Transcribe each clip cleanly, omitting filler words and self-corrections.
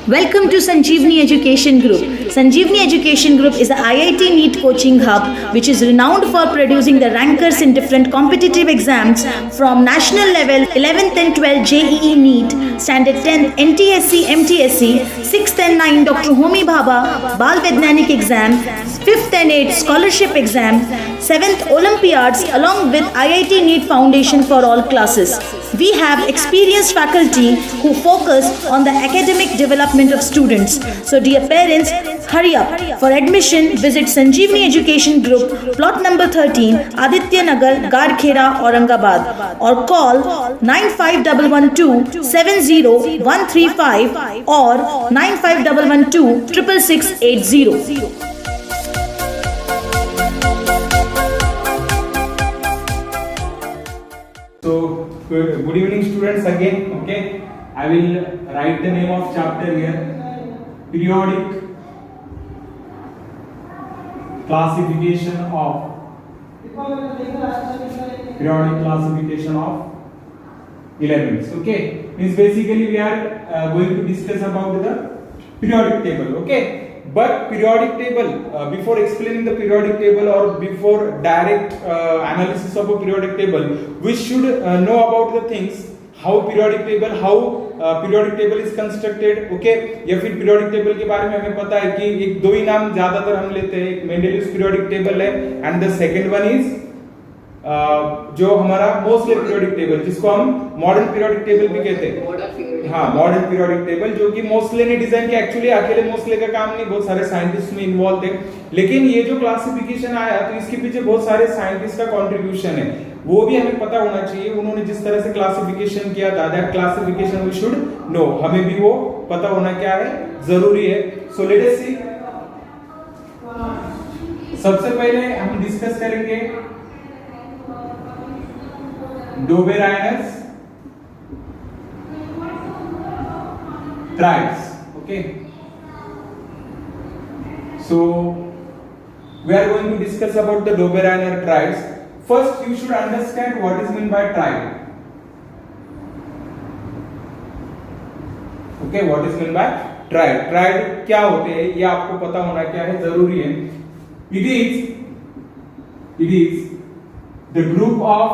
Welcome to Sanjeevani Education Group. Sanjeevani Education Group is a IIT NEET coaching hub which is renowned for producing the rankers in different competitive exams from national level 11th and 12th JEE NEET, Standard 10 NTSC MTSC, 6th and 9 Dr. Homi Bhabha Bal Vaidyanik exam, 5th and 8th scholarship exam, 7th Olympiads along with IIT NEET Foundation for all classes. We have experienced faculty who focus on the academic development of students. So dear parents, hurry up. For admission, visit Sanjeevani Education Group, plot number 13, Aditya Nagar, Garkhera, Aurangabad, or call 95112 70135 or 95112 66680. So good evening students again. Okay, I will write the name of chapter here. Periodic classification of elements. Okay, means basically we are going to discuss about the periodic table. Okay, but periodic table, before explaining the periodic table or before direct analysis of a periodic table, we should know about the things, how periodic table is constructed. Okay, या फिर periodic table के बारे में हमें पता है कि एक दो ही नाम ज्यादातर हम लेते हैं, एक मेंडेलियस periodic table है and the second one is जो हमारा मोस्ले पीरियोडिक टेबल, जिसको हम मॉडर्न पीरियोडिक टेबल भी कहते हैं. हाँ, मॉडर्न पीरियोडिक टेबल जो कि मोस्ले ने डिजाइन किया. एक्चुअली अकेले मोस्ले का काम नहीं, बहुत सारे साइंटिस्ट में इन्वॉल्व थे. लेकिन ये जो क्लासिफिकेशन आया तो इसके पीछे बहुत सारे साइंटिस्ट का कंट्रीब्यूशन है, वो भी हमें पता होना चाहिए. उन्होंने जिस तरह से क्लासिफिकेशन किया था, that classification we should know, हमें भी वो पता होना क्या है, जरूरी है. So let us see. सबसे पहले हम डिस्कस करेंगे Doberanus triads. Okay, so we are going to discuss about the Doberanus triads. First you should understand what is meant by triad. Okay, what is meant by triad? Triad क्या होते हैं ये आपको पता होना क्या है, जरूरी है. It is the group of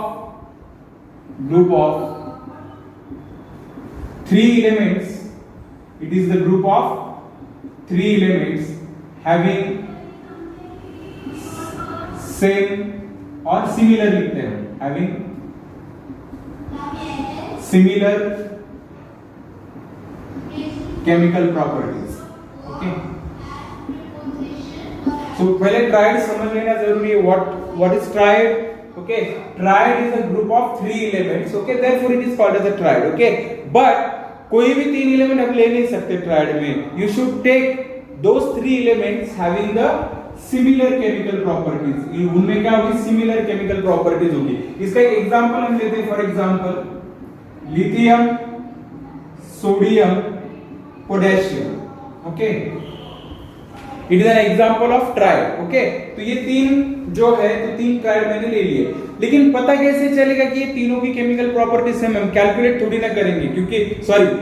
three elements. It is the group of three elements having same or similar लिखते हैं, having similar chemical properties. Okay, so पहले triad समझ लेना जरूरी है. What is triad? Okay, triad is a group of three elements. Okay, therefore it is called as a triad. Okay, but कोई भी तीन एलिमेंट हम ले नहीं सकते ट्रायड में. You should take those three elements having the similar chemical properties. उनमें क्या होगी, similar chemical properties होगी. इसका एक एग्जांपल हम लेते हैं. For example lithium, sodium, potassium. Okay, it is an example of triad. Okay, तो ये तीन जो है, तो तीन ट्रायड मैंने ले लिए. लेकिन पता कैसे चलेगा कि ये तीनों की केमिकल प्रॉपर्टीज सेम? हम कैलकुलेट थोड़ी ना करेंगे, क्योंकि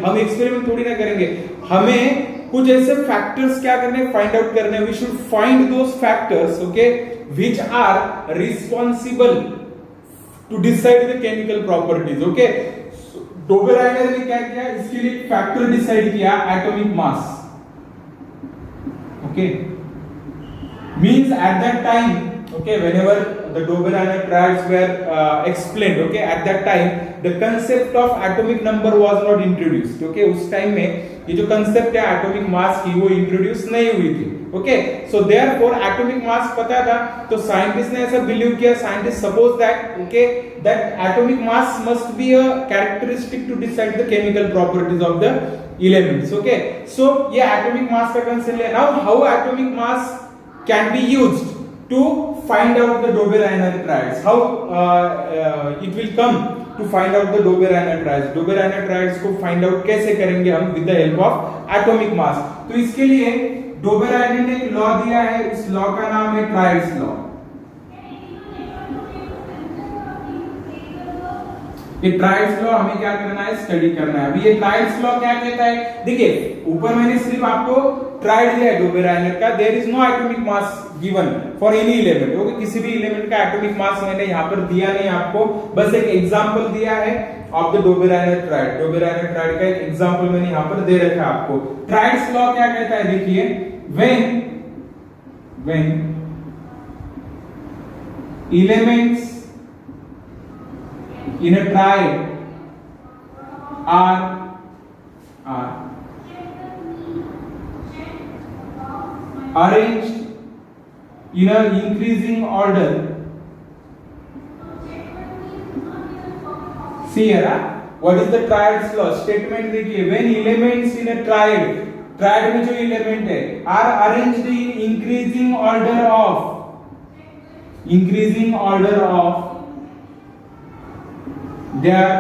हम एक्सपेरिमेंट थोड़ी ना करेंगे. हमें कुछ ऐसे फैक्टर्स क्या करने, फाइंड आउट करने. We should find those factors, okay, which are responsible to decide the chemical properties. Okay, Dobereiner ने क्या किया, इसके लिए फैक्टर डिसाइड किया, atomic mass. Okay, means at that time, okay, whenever the Doberanus triads were explained, okay, at that time the concept of atomic number was not introduced. Okay, उस time में ये जो concept है atomic mass की, वो introduce नहीं हुई थी. Okay, so therefore atomic mass पता था, तो scientists ने ऐसा believe किया, scientists suppose that, okay, that atomic mass must be a characteristic to decide the chemical properties of the elements. Okay, so ये atomic mass का concept है. Now how atomic mass can be used to find out the Doberanus triads? How it will come to find out the Doberanus triads? Doberanus triads को find out कैसे करेंगे हम? with the help of atomic mass. तो इसके लिए Dobereiner ने एक law दिया है, उस लॉ का नाम है ट्राइड्स लॉ. ये ट्राइड्स लॉ हमें क्या करना है, स्टडी करना है। अभी ये ट्राइड्स लॉ क्या कहता है, देखिए ऊपर मैंने सिर्फ आपको ट्राइड दिया है डोबेराइनर का, there is no atomic mass given for any element, okay, किसी भी एलिमेंट का एटॉमिक मास मैंने यहाँ पर दिया नहीं आपको, बस एक एग्जांपल दिया है of the Dobereiner tried. Dobereiner tried का एक एग्जांपल मैंने यहाँ पर दे रखा है आपको। ट्राइड्स लॉ क्या कहता है, देखिए when elements in a triad are arranged in an increasing order, see here what is the triad's law statement, देखिए when elements in a triad, triad में जो एलिमेंट है are arranged in increasing order of their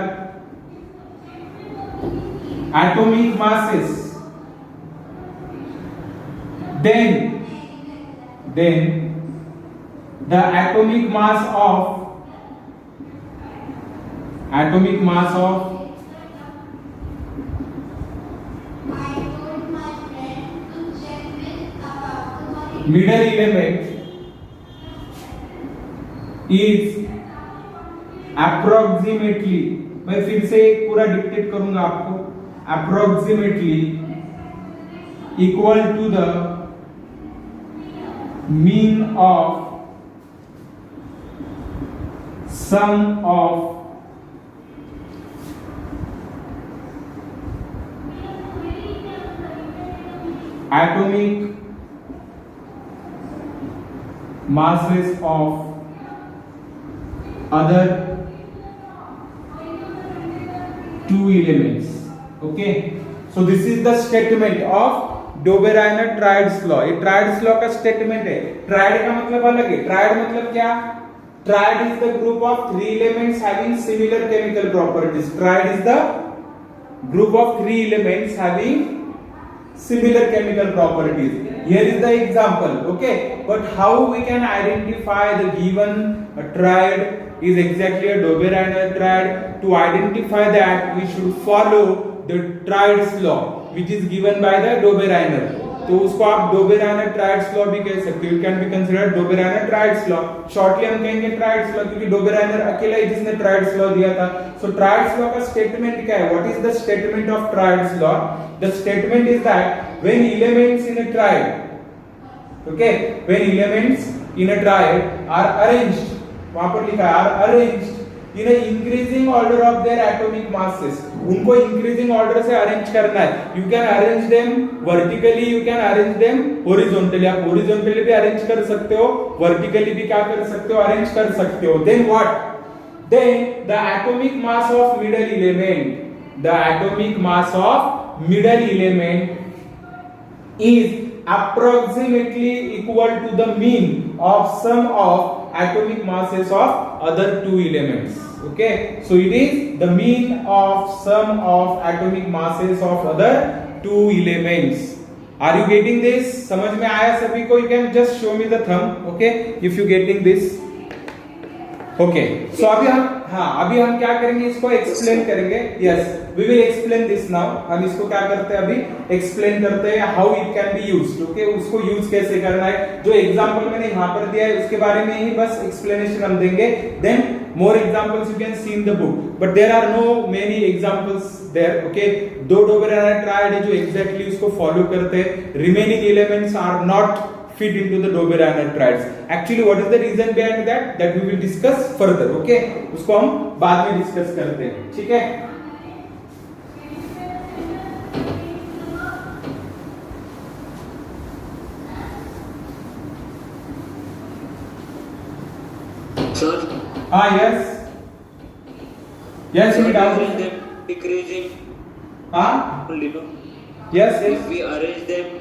atomic masses, then the atomic mass of middle element is approximately, मैं फिर से पूरा dictate करूंगा आपको, approximately equal to the mean of sum of atomic masses of other two elements, okay, so this is the statement of Dobereiner triads law. ये triads law का statement है। Tried का मतलब अलग है। ट्राइड मतलब क्या, tried is the group of three elements having similar chemical properties. Tried is the group of three elements having similar chemical properties. Here is the example, okay, but how we can identify the given triad is exactly a Dobereiner triad. To identify that we should follow the triad's law which is given by the Dobereiner. तो उसको आप Dobereiner triads law भी कह सकते हो, it can be considered Dobereiner triads law. Shortly हम कहेंगे triads law, क्योंकि डोबेराइनर अकेला ही जिसने ट्राइड्स लॉ दिया था। सो ट्राइड्स लॉ का स्टेटमेंट क्या है, what is the statement of triads law? The statement is that when elements in a triad, okay, when elements in a triad are arranged, वहां पर लिखा है are arranged in increasing order of their atomic masses, उनको increasing order से arrange करना है। You can arrange them vertically, you can arrange them horizontally, आप horizontally भी अरेंज कर सकते हो, वर्टिकली भी क्या कर सकते हो, अरेंज कर सकते हो। Then what, then the atomic mass of middle element, the atomic mass of middle element is approximately equal to the mean of sum of atomic masses of other two elements, okay, so it is the mean of sum of atomic masses of other two elements. Are you getting this? समझ में आया सभी को? You can just show me the thumb, okay, if you getting this, okay, so अभी हम क्या करेंगे, इसको एक्सप्लेन करेंगे। Yes, we will explain this now. हम इसको क्या करते हैं, अभी एक्सप्लेन करते हैं how it can be used, okay, उसको यूज कैसे करना है। जो एग्जांपल मैंने यहाँ पर दिया है उसके बारे में ही बस एक्सप्लेनेशन हम देंगे। Then more examples you can see in the book, but there are no many examples there, okay. दो डोबेराइनर ट्राइड है जो एग्जैक्टली उसको फॉलो करते हैं। Remaining elements are not fit into the Dobereiner triads. Actually, what is the reason behind that? That we will discuss further. Okay? उसको हम बाद में डिस्कस करते हैं, ठीक है? Sir. Yes. Yes, it does. Decreasing. Yes, yes. If we arrange them,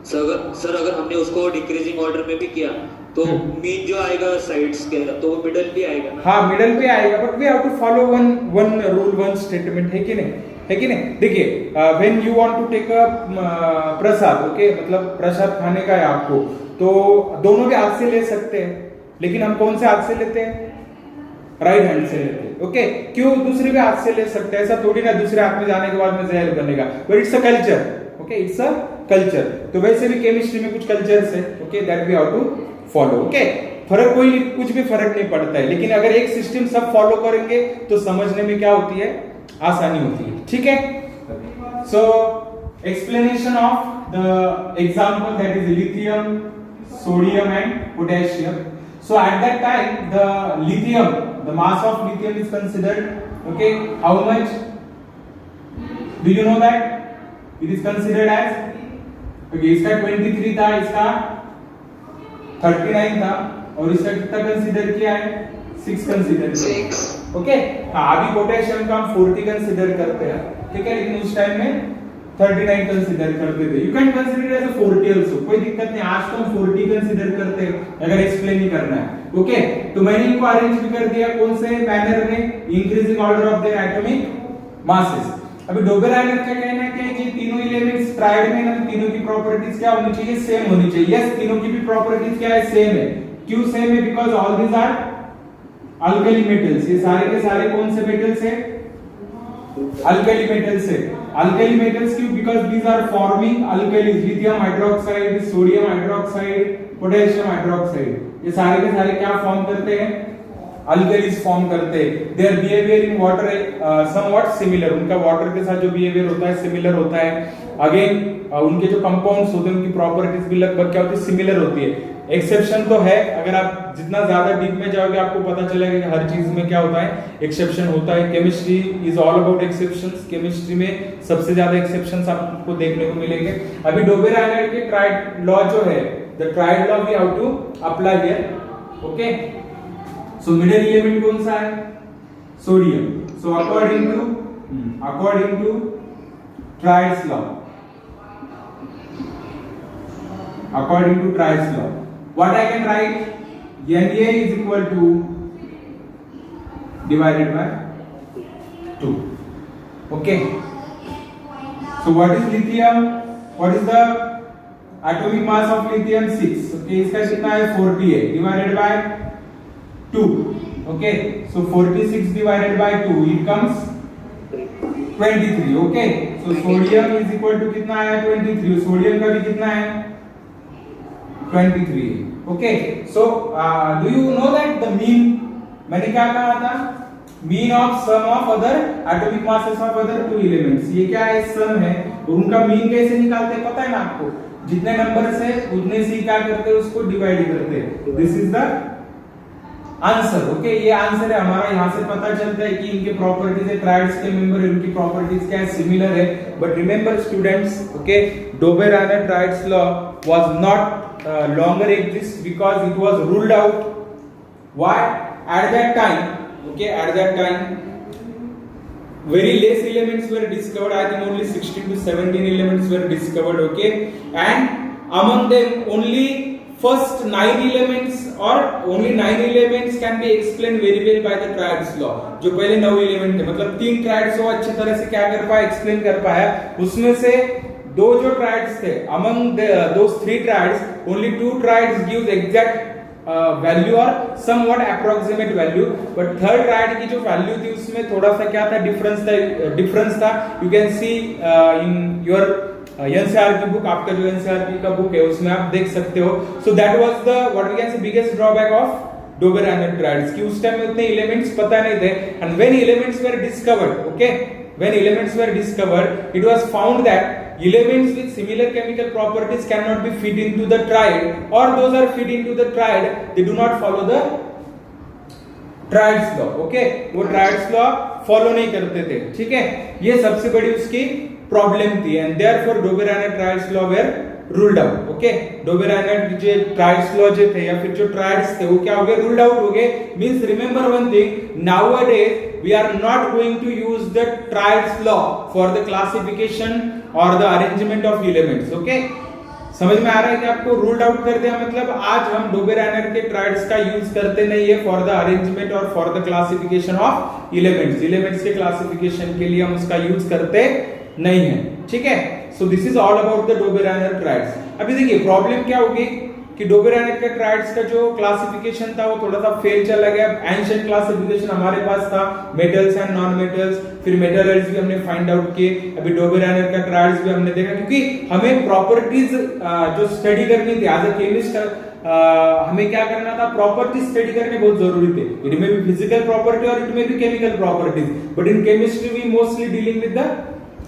sir अगर हमने उसको डिक्रीजिंग ऑर्डर में भी किया तो मीन जो आएगा साइड्स के, तो वो मिडल भी आएगा। हाँ, मिडल भी आएगा, but we have to follow one rule, one statement, है कि नहीं? है कि नहीं? देखिए, when you want to take a prasad, okay, मतलब प्रसाद खाने का है आपको, तो दोनों भी हाथ से ले सकते हैं, लेकिन हम कौन से हाथ से लेते हैं? राइट हैंड से लेते हैं। ओके क्यों दूसरे भी हाथ से ले सकते हैं, ऐसा थोड़ी ना दूसरे हाथ में जाने के बाद में जहर बनेगा, but it's a culture, okay it's a culture. तो वैसे भी केमिस्ट्री में कुछ कल्चर्स है, okay that we have to follow, okay फर्क कोई कुछ भी फर्क नहीं पड़ता है, लेकिन अगर एक सिस्टम सब फॉलो करेंगे तो समझने में क्या होती है, आसानी होती है, ठीक है। So explanation of the example that is lithium, sodium and potassium. So at that time the lithium, the mass of lithium is considered, okay how much do you know that, it is considered as, okay इसका 23 था, इसका 39 था, और इसका कितना consider किया है, 6 consider किया, ओके अभी पोटेशियम का हम 40 कंसीडर करते हैं, ठीक है, लेकिन उस टाइम में 39 कंसीडर करते थे। You can consider as 40 also, कोई दिक्कत नहीं, आज तो हम 40 कंसीडर करते हैं अगर एक्सप्लेन ही करना है, ओके तो मैंने इनको अरेंज भी कर दिया कौन से मैनर में, increasing order of their atomic masses. अभी डोबेरायनर का कहना है कि ये तीनों एलिमेंट्स ट्राइड में ना, तो तीनों की प्रॉपर्टीज क्या होनी चाहिए, सेम होनी चाहिए। यस तीनों की भी प्रॉपर्टीज क्या है, सेम है। क्यों सेम है, because all these are alkali metals, ये सारे के सारे कौन से मेटल्स है, अल्कली मेटल्स है। अल्कली मेटल्स क्यों, because these are forming alkalis, lithium hydroxide, sodium hydroxide, potassium hydroxide, ये सारे के सारे क्या फॉर्म करते हैं, अल्कलीज फॉर्म करते हैं। Their behaviour in water somewhat similar, उनका वाटर के साथ जो बिहेवियर होता है सिमिलर होता है। अगेन उनके जो कंपाउंड्स होते हैं उनकी प्रॉपर्टीज भी लगभग क्या होती है, सिमिलर होती है। एक्सेप्शन तो है, अगर आप जितना ज्यादा डीप में जाओगे आपको पता चलेगा कि हर चीज में क्या होता है, एक्सेप्शन होता है। Chemistry is all about exceptions, chemistry में सबसे ज्यादा एक्सेप्शंस आपको देखने को मिलेंगे। अभी डोबेरायनर के ट्राइड लॉ जो है, the triad law we have to apply here, okay so middle element कौन सा है, sodium. So according to triads law, according to Triad's law, what I can write, Na is equal to divided by 2, okay so what is lithium, what is the atomic mass of lithium, 6, okay इसका कितना है, 40 है, divided by 2, okay so 46 divided by 2 it comes 23, okay so sodium is equal to कितना है, 23, sodium का भी कितना है, 23, okay so do you know that the mean, मैंने क्या कहा था, mean of sum of other atomic masses of other two elements, ये क्या है, sum है, और उनका mean कैसे निकालते हैं पता है ना आपको, जितने नंबर्स है उतने से क्या करते हैं, उसको डिवाइड करते हैं। This is the answer, okay ये आंसर है हमारा। यहाँ से पता चलता है कि इनके प्रॉपर्टीज है, ट्राइड्स के मेंबर है, उनकी प्रॉपर्टीज क्या है, सिमिलर है। But remember students, okay Dobereiner triads law was not longer exist because it was ruled out. Why? At that time, okay, at that time very less elements were discovered. I think only 16 to 17 elements were discovered, okay, and among them only first 9 elements or only 9 elements can be explained very well by the Triad's law. जो पहले 9 element थे, मतलब 3 triads को अच्छी तरह से क्या कर पाया, एक्सप्लेन कर पाया। उसमें से दो जो ट्राइड्स थे, among those 3 triads only 2 triads gives exact value और somewhat approximate value, but third triad की जो वैल्यू थी उसमें थोड़ा सा क्या था, डिफरेंस था। You can see in your NCERT book, आपका जो एनसीईआरटी का बुक है उसमें आप देख सकते हो। So that was the what we can say biggest drawback of Dobereiner triads, कि उस टाइम में उतने एलिमेंट्स पता नहीं थे। And when elements were discovered, okay when elements were discovered it was found that elements with similar chemical properties cannot be fit into the triad, or those are fit into the triad they do not follow the Triad's law, okay वो Triad's law follow नहीं करते थे, ठीक है ये सबसे बड़ी उसकी प्रॉब्लम थी। And therefore Dobereiner Triad's law were ruled out, okay Dobereiner जो Triad's law जो थे या फिर जो ट्राइड्स थे वो क्या हो गए, रूल्ड आउट हो गए। Means remember one thing, nowadays we are not going to use the Triad's law for the classification or the arrangement of elements, okay समझ में आ रहा है कि आपको रूल्ड आउट कर दिया, मतलब आज हम डोबेरायनर के ट्राइड्स का यूज करते नहीं है फॉर द अरेंजमेंट और for the classification of elements. Elements के क्लासिफिकेशन के लिए हम उसका यूज करते नहीं है, ठीक है। So this is all about the Dobereiner triads. अभी देखिए प्रॉब्लम क्या होगी कि डोबेरेनेट का ट्राइड्स का जो क्लासिफिकेशन था वो थोड़ा सा फेल चला गया। एंशिएंट क्लासिफिकेशन हमारे पास था मेटल्स एंड नॉन मेटल्स, फिर मेटलर्स भी हमने फाइंड आउट किए, अभी डोबेरेनेट का ट्राइड्स भी हमने देखा, क्योंकि हमें प्रॉपर्टीज जो स्टडी करनी थी एज अ केमिस्ट, हमें क्या करना था, प्रॉपर्टी स्टडी करने बहुत जरूरी थे। इट में भी फिजिकल प्रॉपर्टी और इट में भी chemical properties, but in chemistry we mostly dealing with the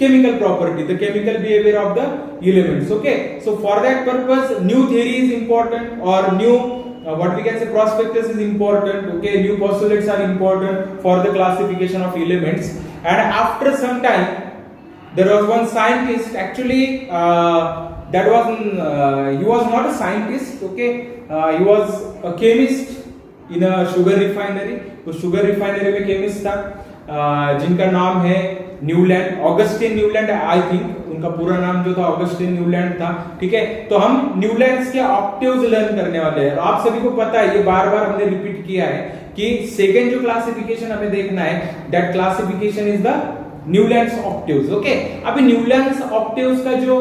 chemical property, the chemical behavior of the elements. Okay, so for that purpose new theory is important, or new what we can say prospectus is important. Okay, new postulates are important for the classification of elements. And after some time there was one scientist, actually that was he was not a scientist. Okay, he was a chemist in a sugar refinery. तो sugar refinery में chemist था जिनका नाम है Newland, Augustin Newland, I think उनका पूरा नाम जो था ऑगस्टिन न्यूलैंड था। ठीक है, तो हम न्यूलैंड्स के ऑक्टेव्स लर्न करने वाले हैं। आप सभी को पता है, ये बार बार हमने रिपीट किया है कि सेकेंड जो क्लासिफिकेशन हमें देखना है, that classification is the Newlands octaves. Okay, अभी न्यूलैंड्स ऑक्टेव्स का जो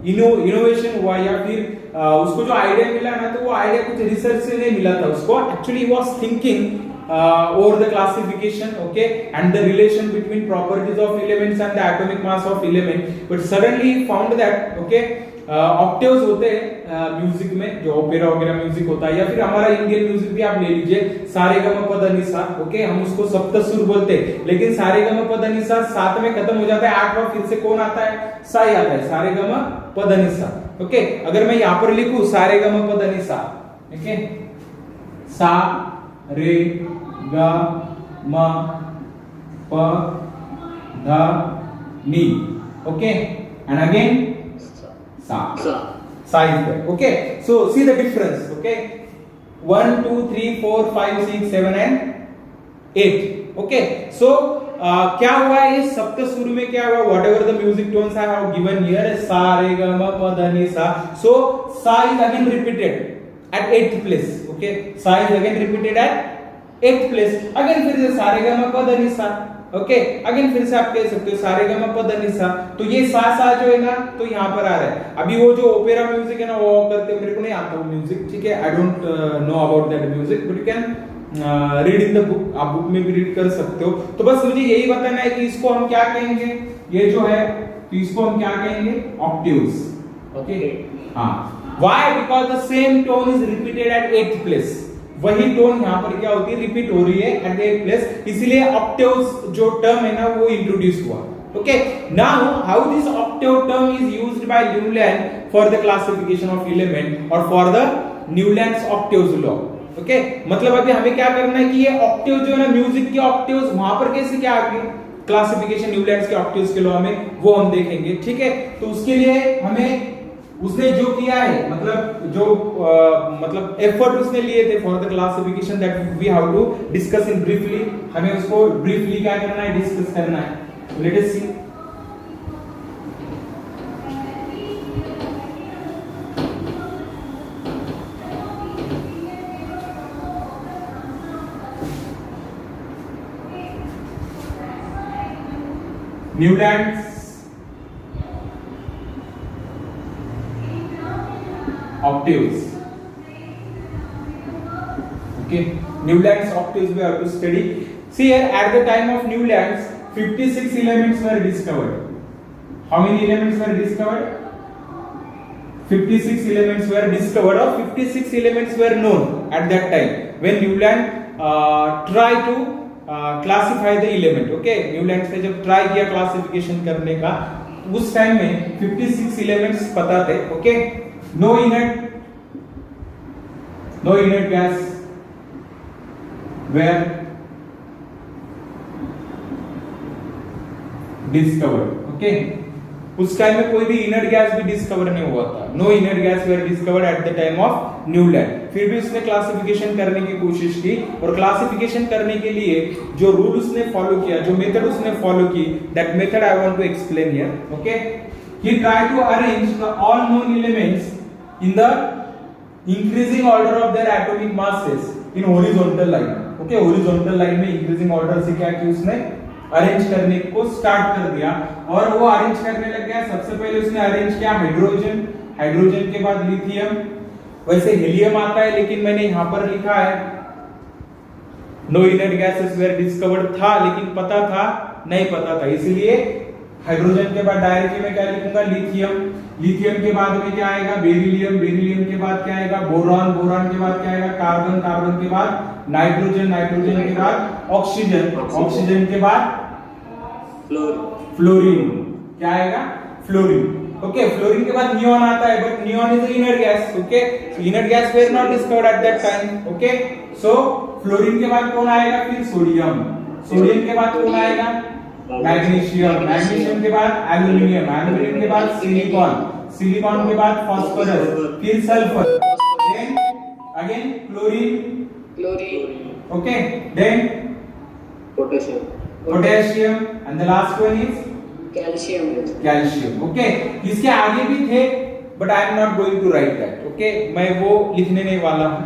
इनोवेशन हुआ या फिर उसको जो आइडिया मिला ना, तो वो आइडिया कुछ रिसर्च से नहीं मिला था उसको, actually was thinking over the classification, okay, and the relation between properties of elements and the atomic mass of element, but suddenly he found that okay, octaves होते हैं म्यूजिक में, जो ओपेरा वगैरह म्यूजिक होता है, या फिर हमारा इंडियन म्यूजिक भी आप ले लीजिए, सारे ग म प ध नि सा, ओके, हम उसको सप्तसुर बोलते हैं, लेकिन सारे ग म प ध नि सा 7 में खत्म हो जाता है, 8वां फिर से कौन आता है, सा ही आता है, सारे ग म प ध नि सा। ओके, अगर मैं यहाँ पर लिखूं सारे ग म प ध नि सा, ओके, सा रे ग म प ध नि, ओके, एंड अगेन सा, सा is there. Okay, so see the difference. Okay, 1 2 3 4 5 6 7 and 8. Okay, so क्या हुआ है, ये सप्तसुर में क्या हुआ, whatever the music tones I have given here, सा रे ग म प ध नि सा, so सा is again repeated at 8th place. Okay, सा is again repeated at 8th place. Again फिर से सा रे ग म प ध नि सा, ओके, अगेन फिर से आप कह सकते हो सारे ग म प ध नि सा, तो ये सा सा जो है ना, तो यहाँ पर आ रहा है। अभी वो जो ओपेरा म्यूजिक है ना, वो करते मेरे को नहीं आता वो म्यूजिक, ठीक है, I don't know about that music, but you can read in the book, आप बुक में भी रीड कर सकते हो। तो बस मुझे यही बताना है कि इसको हम क्या कहेंगे, ये जो है, तो इसको हम क्या कहेंगे, ऑक्टेव्स। ओके, हाँ, why, because the same tone is repeated at 8th place, वही टोन यहाँ पर क्या होती है, रिपीट हो रही है एट द 8th प्लेस, इसलिए ऑक्टेव्स जो टर्म है ना, वो इंट्रोड्यूस हुआ। Okay, now how this octave term is used by Newland for the classification of element और for the Newlands octaves law. Okay, मतलब अभी हमें क्या करना है कि ये ऑक्टेव जो है ना, म्यूजिक के ऑक्टेव्स, वहां पर कैसे क्या आ गए, क्लासिफिकेशन न्यूलैंड्स के ऑक्टेव्स के लॉ में, वो हम देखेंगे। ठीक है, तो उसके लिए हमें उसने जो किया है, मतलब जो मतलब एफर्ट उसने लिए थे for the classification, that we have to discuss in briefly, हमें उसको ब्रीफली क्या करना है, डिस्कस करना है। Let us see, Newlands octaves. Okay, Newland's octaves we have to study. See here, at the time of Newland's, 56 elements were discovered. How many elements were discovered? 56 elements were discovered, or 56 elements were known at that time when Newland tried to classify the element. Okay, Newland ने जब try किया classification करने का, उस time में 56 elements पता थे। Okay, no inert gas were discovered. Okay, उस टाइम में कोई भी इनर्ट गैस भी डिस्कवर नहीं हुआ था। No inert gas were discovered at the time of Newland. फिर भी उसने क्लासिफिकेशन करने की कोशिश की, और क्लासिफिकेशन करने के लिए जो रूल उसने फॉलो किया, जो मेथड उसने फॉलो की, that method I want to explain here. Okay, he tried to arrange the all known elements in the increasing order of their atomic masses in horizontal line. Okay, horizontal line में increasing order से क्या किया उसने, arrange करने को start कर दिया, और वो अरेंज करने लग गया। सबसे पहले उसने अरेंज किया हाइड्रोजन, हाइड्रोजन के बाद लिथियम, वैसे हीलियम आता है, लेकिन मैंने यहां पर लिखा है no inert gases were discovered था, लेकिन पता था नहीं पता था, इसलिए हाइड्रोजन के बाद डायरेक्टली मैं क्या लिखूंगा लिथियम, लिथियम के बाद में क्या आएगा बेरिलियम, बेरिलियम के बाद क्या आएगा बोरॉन, बोरॉन के बाद क्या आएगा कार्बन, कार्बन के बाद नाइट्रोजन, नाइट्रोजन के बाद ऑक्सीजन, ऑक्सीजन के बाद फ्लोरीन, क्या आएगा फ्लोरीन। ओके, फ्लोरीन के बाद नियॉन आता है, but neon is inner gas. Okay, so inner gas were not discovered eight that time. Okay, so fluorine के बाद कौन आएगा फिर सोडियम, सोडियम के बाद कौन आएगा मैग्नीशियम, मैग्नीशियम के बाद एल्युमिनियम, एल्युमिनियम के बाद सिलिकॉन, सिलिकॉन के बाद फास्फोरस, फिर sulphur, then again chlorine, chlorine, okay, then potassium and the last one is calcium, calcium. Okay, इसके आगे भी थे but I am not going to write that. Okay, मैं वो लिखने नहीं वाला हूं,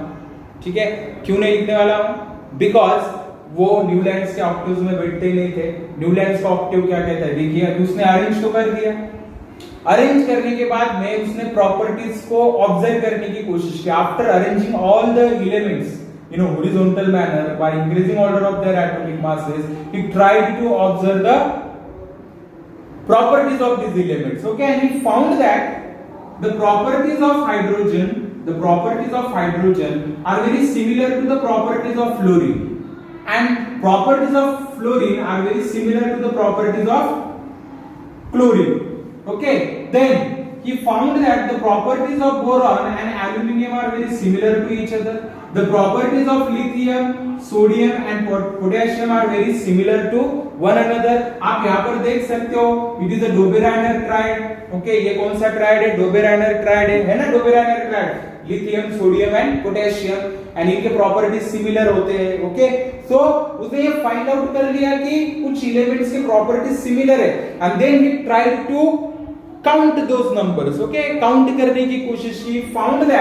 ठीक है। क्यों नहीं लिखने वाला हूं? बिकॉज वो न्यूलैंड्स के ऑक्टेव्स में बैठते ही नहीं थे। न्यूलैंड्स का ऑक्टेव क्या कहता है देखिए, अभी उसने अरेंज तो कर दिया, अरेंज करने के बाद में उसने प्रॉपर्टीज को ऑब्जर्व करने की कोशिश की। After arranging all the elements in a horizontal manner by increasing order of their atomic masses, he tried to observe the properties of these elements. Okay, and he found that the properties of hydrogen, the properties of hydrogen are very similar to the properties of fluorine, and properties of fluorine are very similar to the properties of chlorine. Okay, then he found that the properties of boron and aluminium are very similar to each other. The properties of lithium, sodium and potassium are very similar to one another. आप यहाँ पर देख सकते हो, it is a Dobereiner triad. Okay, ये कौन सा tried है? Dobereiner triad है ना, Dobereiner triad. Lithium, sodium and potassium, and इनके प्रॉपर्टीज सिमिलर होते हैं। ओके, सो उसने ये फाइंड आउट कर लिया कि कुछ एलिमेंट्स के प्रॉपर्टीज सिमिलर है, and then he tried to count those numbers. Okay, count करने की कोशिश की, फाउंड दैट